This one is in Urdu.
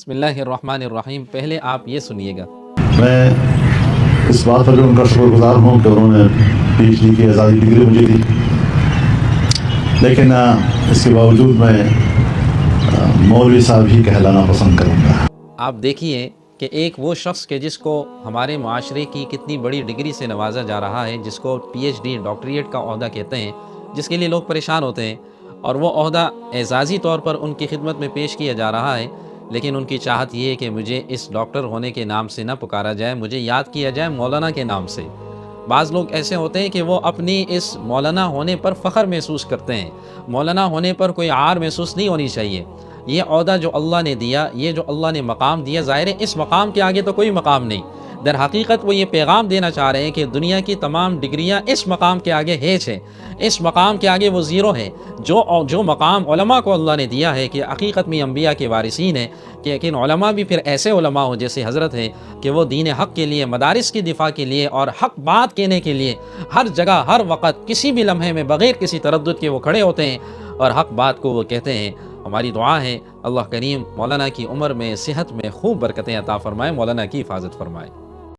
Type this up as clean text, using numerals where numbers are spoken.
بسم اللہ الرحمن الرحیم. پہلے آپ یہ سنیے گا. میں اس بات پر بھی ان کا شکر گزار ہوں کہ انہوں نے پی ایچ ڈی کی آزادی ڈگری مجھے دی، لیکن اس کے باوجود میں مولوی صاحب ہی کہلانا پسند کروں گا. آپ دیکھیے کہ ایک وہ شخص کہ جس کو ہمارے معاشرے کی کتنی بڑی ڈگری سے نوازا جا رہا ہے، جس کو پی ایچ ڈی ڈاکٹریٹ کا عہدہ کہتے ہیں، جس کے لیے لوگ پریشان ہوتے ہیں، اور وہ عہدہ اعزازی طور پر ان کی خدمت میں پیش کیا جا رہا ہے، لیکن ان کی چاہت یہ ہے کہ مجھے اس ڈاکٹر ہونے کے نام سے نہ پکارا جائے، مجھے یاد کیا جائے مولانا کے نام سے. بعض لوگ ایسے ہوتے ہیں کہ وہ اپنی اس مولانا ہونے پر فخر محسوس کرتے ہیں. مولانا ہونے پر کوئی عار محسوس نہیں ہونی چاہیے. یہ عہدہ جو اللہ نے دیا، یہ جو اللہ نے مقام دیا، ظاہر ہے اس مقام کے آگے تو کوئی مقام نہیں. در حقیقت وہ یہ پیغام دینا چاہ رہے ہیں کہ دنیا کی تمام ڈگریاں اس مقام کے آگے ہیچ ہیں، اس مقام کے آگے وہ زیرو ہیں. جو مقام علماء کو اللہ نے دیا ہے کہ حقیقت میں انبیاء کے وارثین ہیں، کہ لیکن علماء بھی پھر ایسے علماء ہوں جیسے حضرت ہیں کہ وہ دین حق کے لیے، مدارس کی دفاع کے لیے اور حق بات کہنے کے لیے ہر جگہ ہر وقت کسی بھی لمحے میں بغیر کسی تردد کے وہ کھڑے ہوتے ہیں اور حق بات کو وہ کہتے ہیں. ہماری دعا ہے اللہ کریم مولانا کی عمر میں، صحت میں خوب برکتیں عطا فرمائے، مولانا کی حفاظت فرمائے.